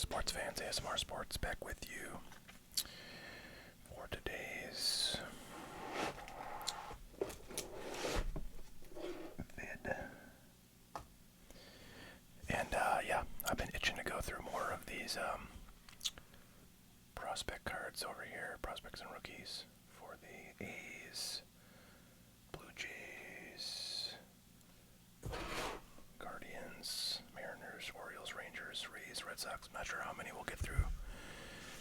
Sports fans, ASMR Sports back with you for today's vid. And yeah, I've been itching to go through more of these prospect cards over here, prospects and rookies for the A's, Blue Jays, Guardians, Mariners, Orioles, Rangers, Rays, Red Sox. I'm not sure how many we'll get through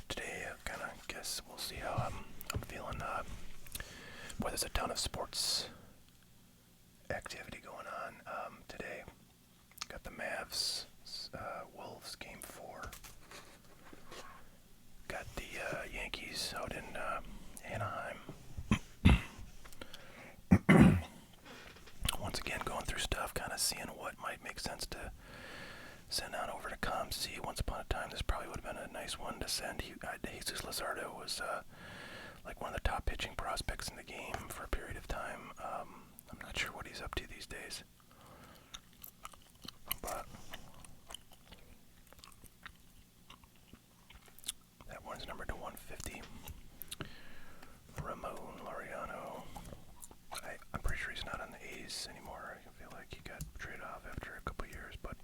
today. I kind of guess we'll see how I'm feeling. Boy, there's a ton of sports activity going on today. Got the Mavs, Wolves game 4. Got the Yankees out in Anaheim. Once again, going through stuff, kind of seeing what might make sense to send on over to ComC. Once upon a time, this probably would have been a nice one to send. Jesus Luzardo was like one of the top pitching prospects in the game for a period of time. I'm not sure what he's up to these days, but that one's numbered to 150. Ramon Laureano. I'm pretty sure he's not on the A's anymore. I feel like he got traded off after a couple years, but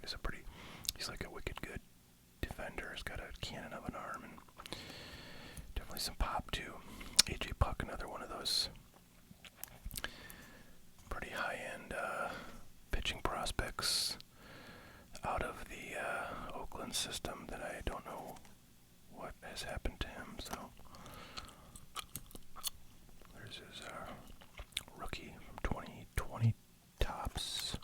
he's like a wicked good defender. He's got a cannon of an arm and definitely some pop too. AJ Puck, another one of those pretty high-end pitching prospects out of the Oakland system that I don't know what has happened to him. So there's his rookie from 2020 Tops.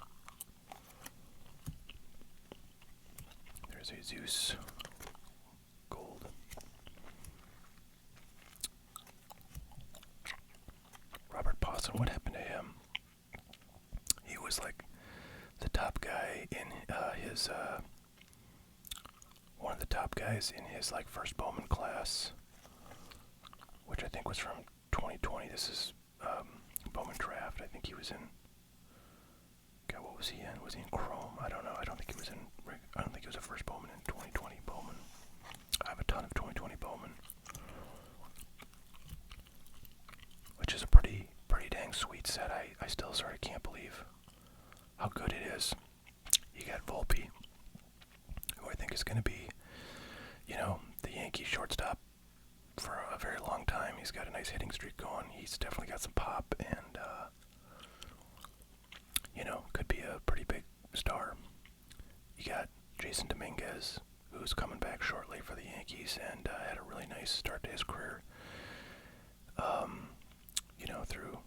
There's Jesus Gold. Robert Posson, what happened to him? He was like the top guy in his one of the top guys in his like first Bowman class, which I think was from 2020. This is Bowman draft. I think he was in. God, what was he in? Was he in Chrome? I don't know. I don't think he was a first Bowman in 2020 Bowman. I have a ton of 2020 Bowman, which is a pretty dang sweet set. I still sort of can't believe how good it is. You got Volpe, who I think is going to be, the Yankee shortstop for a very long time. He's got a nice hitting streak going. He's definitely got some pop and, could be a pretty big star. You got Jason Dominguez, who's coming back shortly for the Yankees and had a really nice start to his career. Through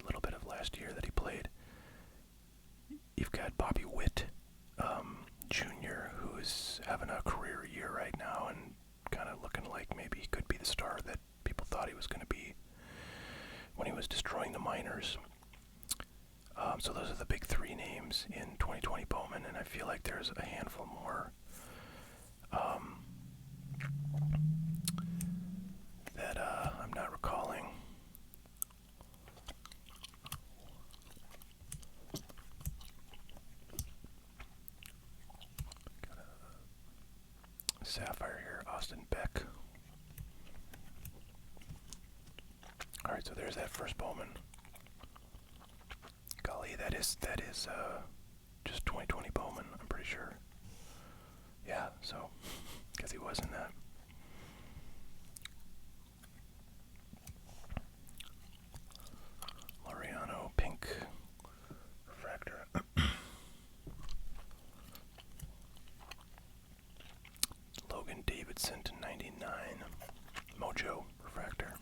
little bit of last year that he played. You've got Bobby Witt Jr., who is having a career year right now and kind of looking like maybe he could be the star that people thought he was going to be when he was destroying the minors. So those are the big three names in 2020 Bowman, and I feel like there's a handful more that I'm not recalling. Got a Sapphire here, Austin Beck. Alright, so there's that first Bowman. Golly, that is just 2020 Bowman, I'm pretty sure. Yeah, so, because he was in that. Laureano, pink refractor. Logan Davidson to 99. Mojo refractor.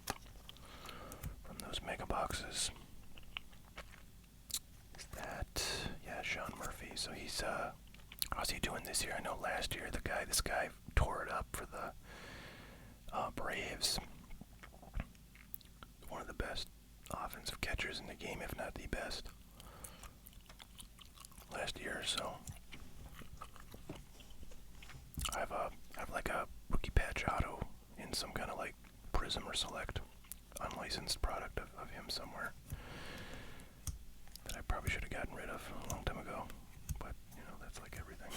From those mega boxes. Is that, yeah, Sean Murphy. So he's, how's he doing this year? I know last year this guy tore it up for the Braves. One of the best offensive catchers in the game, if not the best, last year. So I have like a rookie patch auto in some kind of like Prism or Select unlicensed product of him somewhere that I probably should have gotten rid of a long time ago. But that's like everything.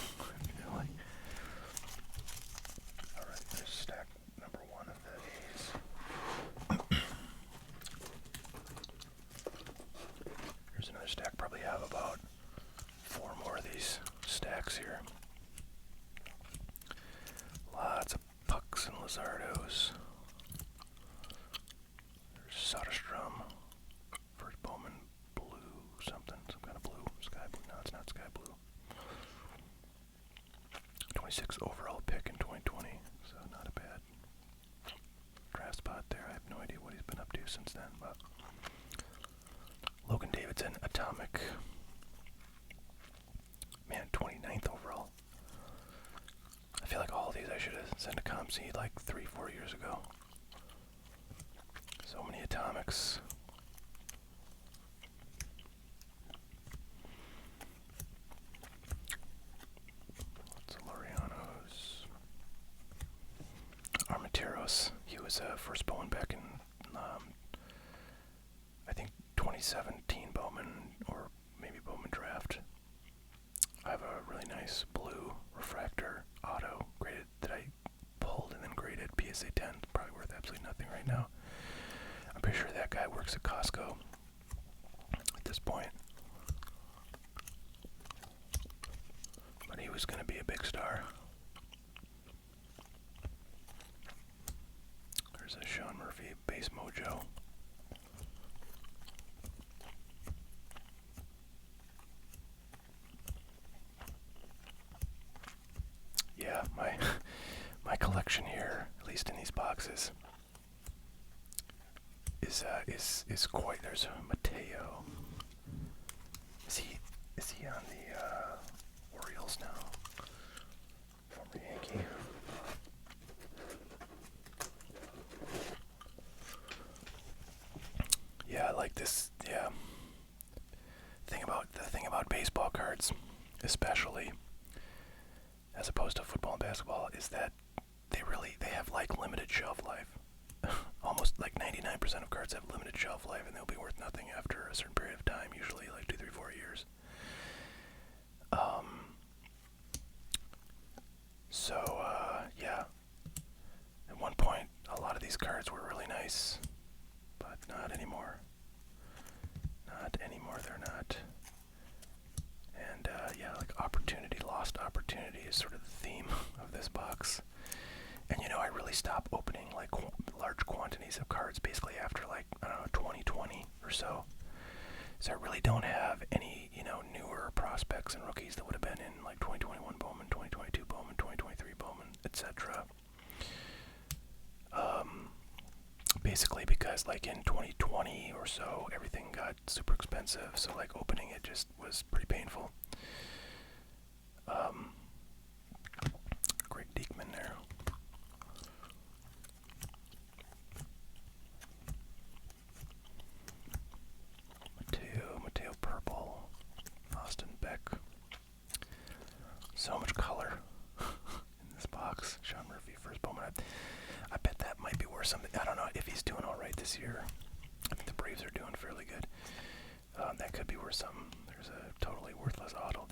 packs here. Lots of Pucks and Lizardos. There's Soderstrom. First Bowman blue something. Some kind of blue. Sky blue. No, it's not sky blue. 26th overall pick in 2020. So not a bad draft spot there. I have no idea what he's been up to since then. But Logan Davidson, Atomic. Man, 29th overall. I feel like all of these I should have sent to ComC like 3-4 years ago. So many Atomics. Lots of Laureanos. Armenteros. He was first Bowman back in, I think, 2017 Bowman, or maybe Bowman draft. I have a really nice blue refractor auto graded that I pulled and then graded PSA 10. Probably worth absolutely nothing right now. I'm pretty sure that guy works at Costco at this point. But he was going to be a big star. There's a Sean Murphy base mojo. Yeah, my collection here, at least in these boxes, is quite. There's Mateo. Is he on the Orioles now? Former Yankee. Yeah, I like this. Yeah. The thing about baseball cards, especially, as opposed to football and basketball, is that they have like limited shelf life. Almost like 99% of cards have limited shelf life, and they'll be worth nothing after a certain period of time, usually like 2, 3, 4 years. Yeah. At one point, a lot of these cards were really nice, but not anymore. Not anymore, they're not. And yeah, like lost opportunity is sort of the theme of this box. And I really stopped opening like large quantities of cards basically after like, I don't know, 2020 or so. So I really don't have any, newer prospects and rookies that would have been in like 2021 Bowman, 2022 Bowman, 2023 Bowman, etc. Basically because like in 2020 or so, everything got super expensive. So like opening it just was pretty painful. Greg Diekman there. Mateo Purple. Austin Beck. So much color in this box. Sean Murphy, first Bowman. I bet that might be worth something. I don't know if he's doing alright this year. I think the Braves are doing fairly good. That could be worth something. There's a totally worthless auto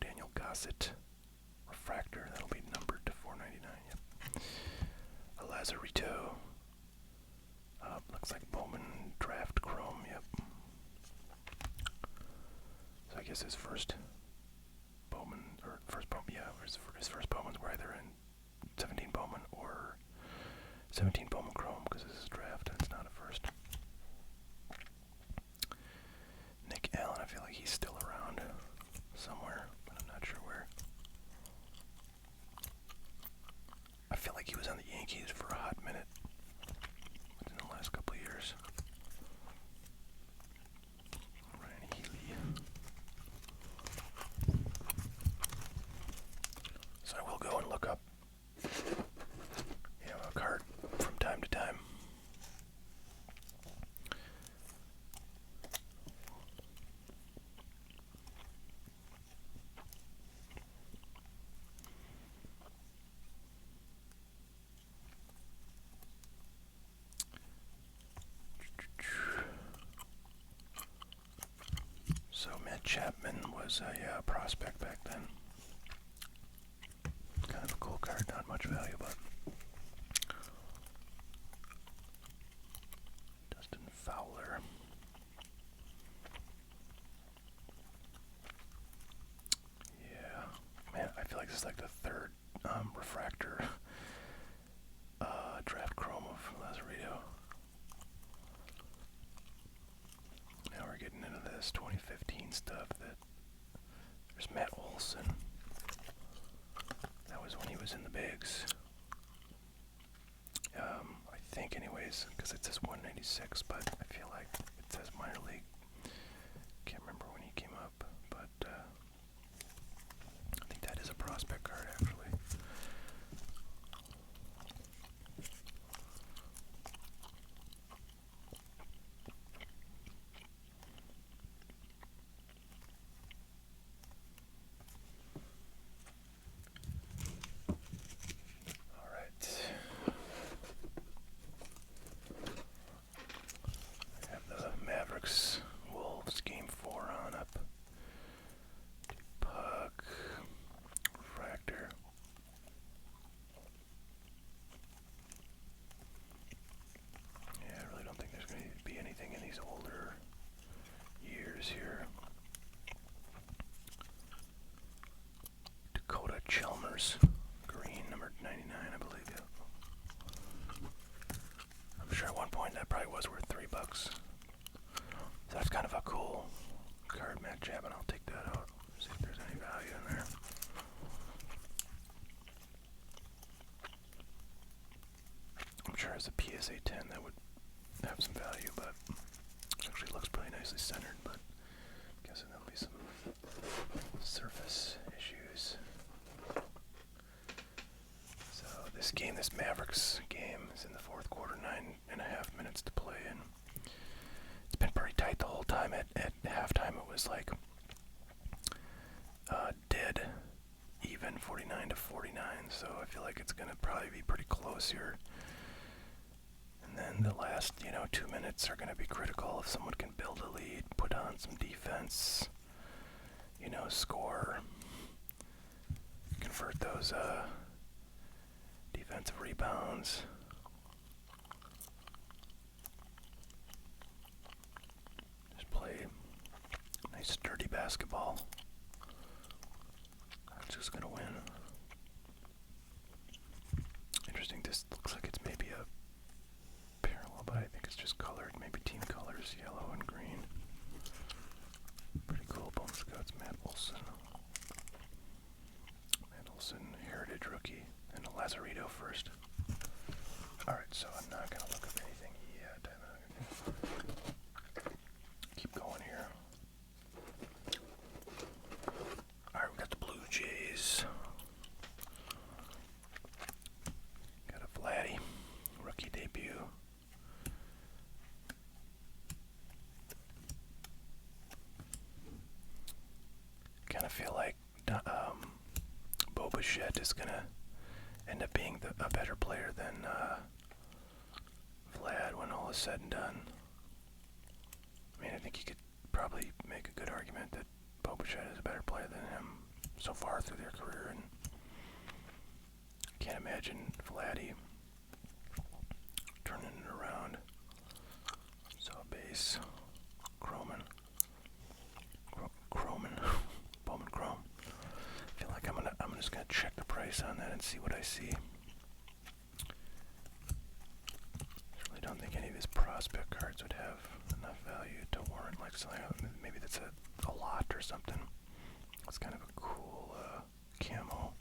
Daniel Gossett refractor. That'll be numbered to 499. Yep. A Lazarito. Looks like Bowman draft chrome. Yep. So I guess his first Bowman, his first Bowmans were either in 17 Bowman or 17 Bowman chrome, because this is draft and it's not a first. Nick Allen, I feel like he's still around somewhere, but I'm not sure where. I feel like he was on the Yankees for a hot minute in the last couple of years. Ryan Healy. So I will go and look up, a card from time to time. So Matt Chapman was a prospect back then. Kind of a cool card, not much value, but Dustin Fowler. Yeah. nice because it says 196, but I feel like it says minor league. Can't remember when he came up, but I think that is a prospect card actually. Mavericks Wolves game 4 on up. Puck. Refractor. Yeah, I really don't think there's going to be anything in these older years here. Dakota Chalmers. Green, number 99, I believe. Yeah. I'm sure at one point that probably was worth $3. So that's kind of a cool card matchup, and I'll take that out. See if there's any value in there. I'm sure as a PSA 10 that would have some value, but it actually looks pretty nicely centered, but I'm guessing there'll be some surface issues. So this game, this Mavericks game, is in the fourth quarter, 9.5 minutes to play, and it's been pretty tight the whole time. At halftime, it was like dead even, 49-49. So I feel like it's gonna probably be pretty close here. And then the last, 2 minutes are gonna be critical. If someone can build a lead, put on some defense, score, convert those defensive rebounds. Play nice sturdy basketball. That's just gonna win. Interesting, this looks like it's maybe a parallel, but I think it's just colored, maybe team colors, yellow and green. Pretty cool. Bone Scouts, Matt Olson. Heritage rookie, and a Lazarito first. Alright, so I'm not gonna look up anything yet. Keep going here. Alright, we got the Blue Jays. Got a Vladdy, rookie debut. Kind of feel like Bo Bichette is gonna end up being a better player than Vlad when all is said and done. I mean, I think you could probably make a good argument that Bo Bichette is a better player than him so far through their career, and can't imagine Vladdy turning it around. So base, Croman, Bowman Chrome. I feel like I'm just gonna check the price on that and see what I see. I really don't think any of his prospect cards would have enough value to warrant like something. Maybe that's a lot or something. It's kind of a cool camo.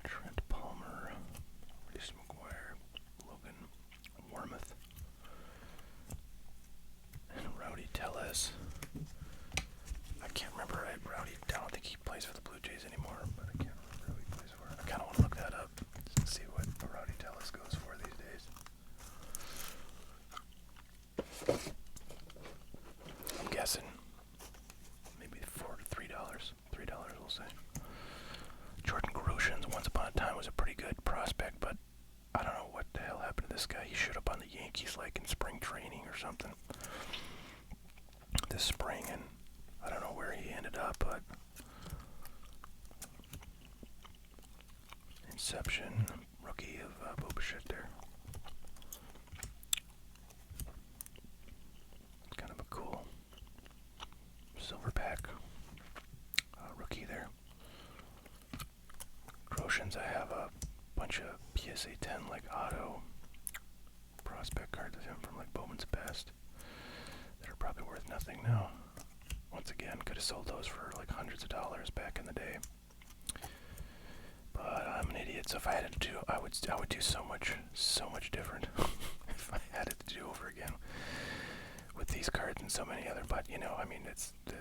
Trent Palmer, Reese McGuire, Logan Wormuth, and Rowdy Tellez. I can't remember. Rowdy, I don't think he plays for the Blue Jays anymore, but I can't remember who he plays for. I kind of want to look that up and see what Rowdy Tellez goes for these days. I'm guessing maybe $4 to $3. $3, we'll say. Jordan Groshans, once upon a time, was a pretty good prospect, but I don't know what the hell happened to this guy. He showed up on the Yankees like in spring training or something this spring, and I don't know where he ended up, but Inception, rookie of Bo Bichette there. It's kind of a cool silverback rookie there. Groshans, I have a bunch of PSA 10 like auto prospect cards of him from like Bowman's Best. probably worth nothing now. Once again, could have sold those for like hundreds of dollars back in the day. But I'm an idiot, so if I had to do, I would do so much different if I had it to do over again with these cards and so many other. But you know, I mean, it's the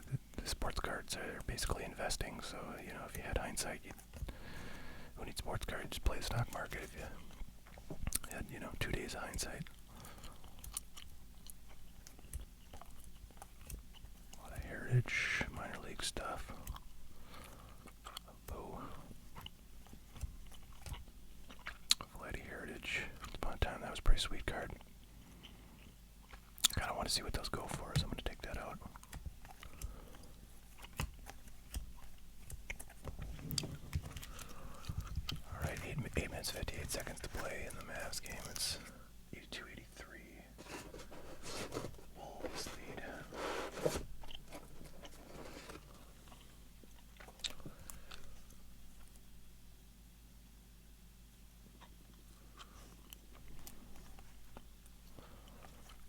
sports cards are basically investing. So you know, if you had hindsight, who needs sports cards? Just play the stock market. If you had, you know, 2 days of hindsight. A lot of heritage, minor league stuff. Boo. Vladdy Heritage. Once upon a time, that was a pretty sweet card. I kind of want to see what those go for, so I'm going to take that out. Alright, 8 minutes 58 seconds to play in the Mavs game. It's 82-83. Wolves lead.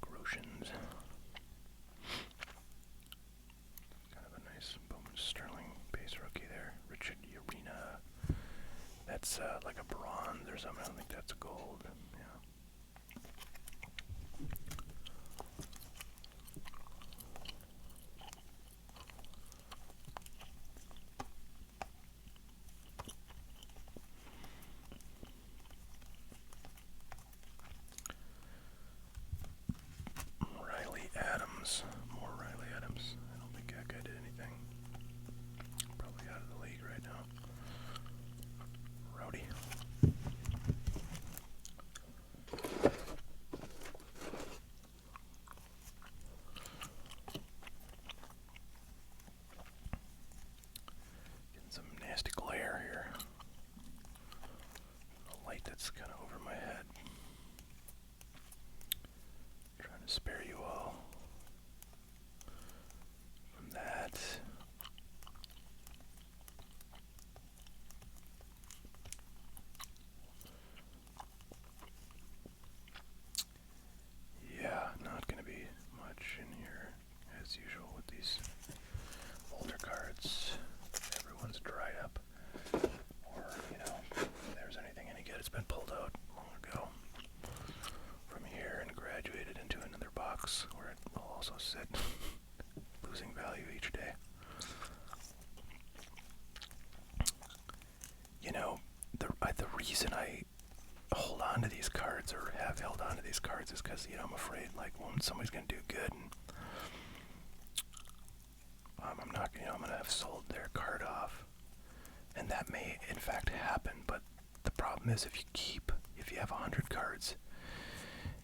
Groshans. Kind of a nice Bowman Sterling base rookie there. Richard Urena. That's like a bronze or something. I don't think that's a gold. Yeah. Riley Adams. More Riley Adams. I don't think that guy did anything. Probably out of the league right now. Rowdy. Getting some nasty glare here. A light that's kind of over my head. Trying to spare you all from that. Yeah, not going to be much in here as usual with these older cards. Everyone's dried up, or you know, if there's anything any good, it's been pulled out long ago from here and graduated into another box where it will also sit, losing value each day. You know, the reason I hold on to these cards or have held on to these cards is because, you know, I'm afraid like when somebody's going to do good and I'm not, you know, I'm going to have sold their card off, and that may in fact happen. But the problem is if you have 100 cards,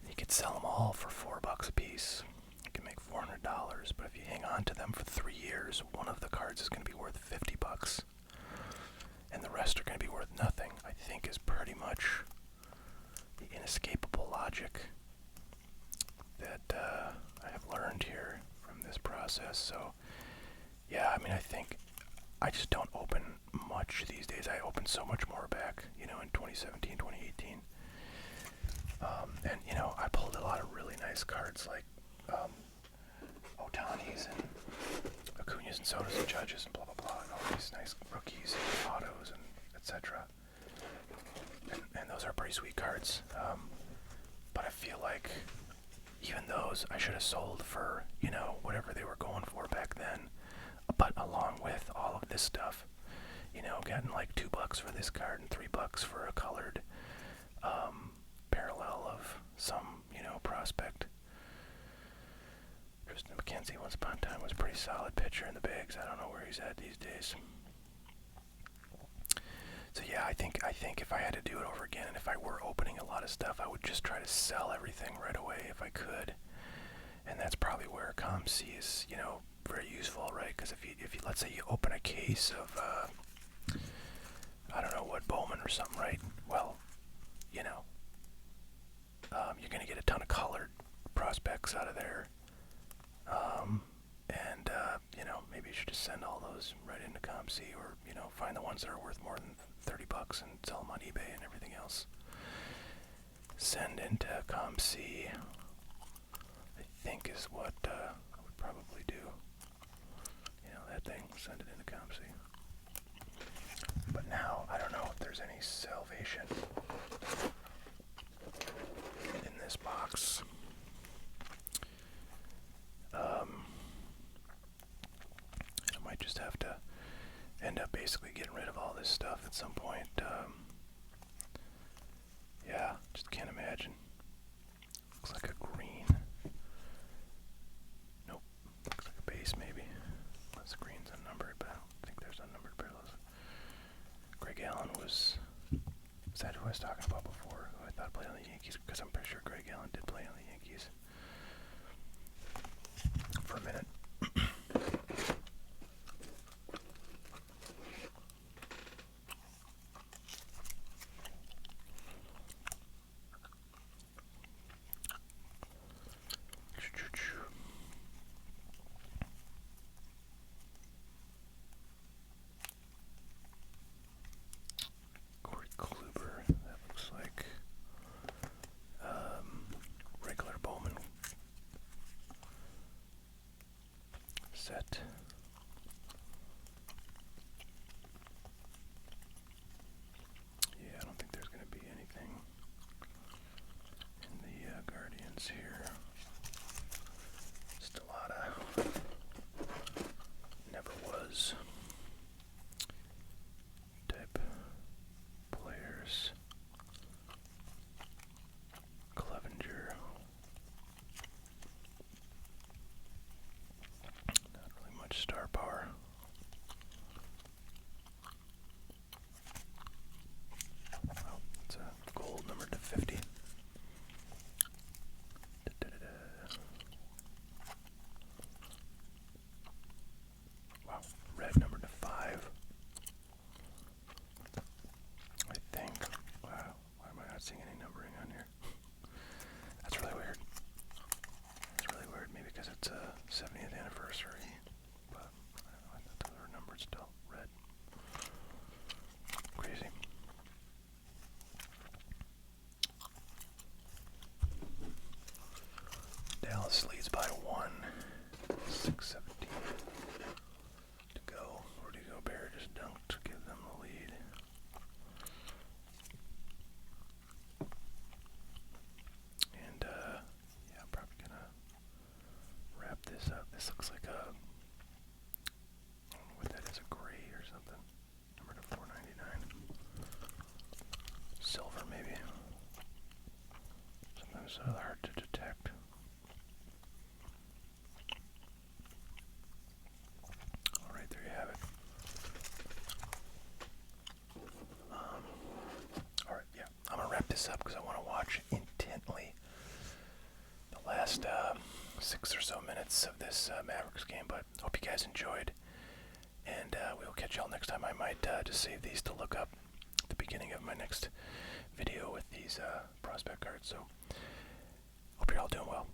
you can sell them all for $4 a piece. You can make $400, but if you hang on to them for 3 years, one of the cards is going to be worth $50, and the rest are going to be worth nothing. I think is pretty much the inescapable logic that I have learned here from this process. So, yeah, I mean, I think I just don't open much these days. I open so much more back, you know, in 2017, 2018. And, you know, I pulled a lot of really nice cards like Ohtani's and Acuña's and Soto's and Judges and blah, blah, blah, and all these nice rookies and autos and etc. And those are pretty sweet cards. But I feel like even those I should have sold for, you know, whatever they were going for back then. But along with all of this stuff, you know, getting like $2 for this card and $3 for a colored parallel of some, you know, prospect. Tristan McKenzie once upon a time was a pretty solid pitcher in the bigs. I don't know where he's at these days. So yeah, I think if I had to do it over again, and if I were opening a lot of stuff, I would just try to sell everything right away if I could. And that's probably where ComC is, you know, very useful, right? Because if you let's say you open a case of I don't know what, Bowman or something, right? Well, you know, you're gonna get a ton of colored prospects out of there. And you know, maybe you should just send all those right into ComC, or you know, find the ones that are worth more than $30 and sell them on eBay and everything else. Send into ComC, I think is what I would probably do. You know, that thing, send it into ComC. But now, I don't know if there's any salvation in this box. I might just have to end up basically getting rid of all this stuff at some point. Yeah, just can't imagine. Looks like a green. Nope, looks like a base maybe. Unless the green's unnumbered, but I don't think there's unnumbered parallels. Greg Allen was that who I was talking about before? Who I thought played on the Yankees? Because I'm pretty sure Greg Allen did play on the Yankees for a minute. Corey Kluber, that looks like regular Bowman set. Yeah, I don't think there's going to be anything in the Guardians here. Just a lot of never was type players. Clevenger. Not really much star power. Well, it's a gold number to 50. Wow, red number to 5. I think. Wow, why am I not seeing any numbering on here? That's really weird. That's really weird. Maybe because it's a 70th anniversary. But I don't know. I thought those were numbered still. Red. Crazy. Dallas leads by 1. 6:17 to go. Rudy Gobert just dunked to give them the lead. And yeah, I'm probably gonna wrap this up. This looks like a, I don't know what that is, a gray or something. Number to 499. Silver maybe. Sometimes hard to detect. Alright, there you have it. Alright, yeah. I'm gonna wrap this up because I want to watch intently the last 6 or so minutes of this Mavericks game, but hope you guys enjoyed, and we'll catch y'all next time. I might just save these to look up at the beginning of my next video with these prospect cards, so hope you're all doing well.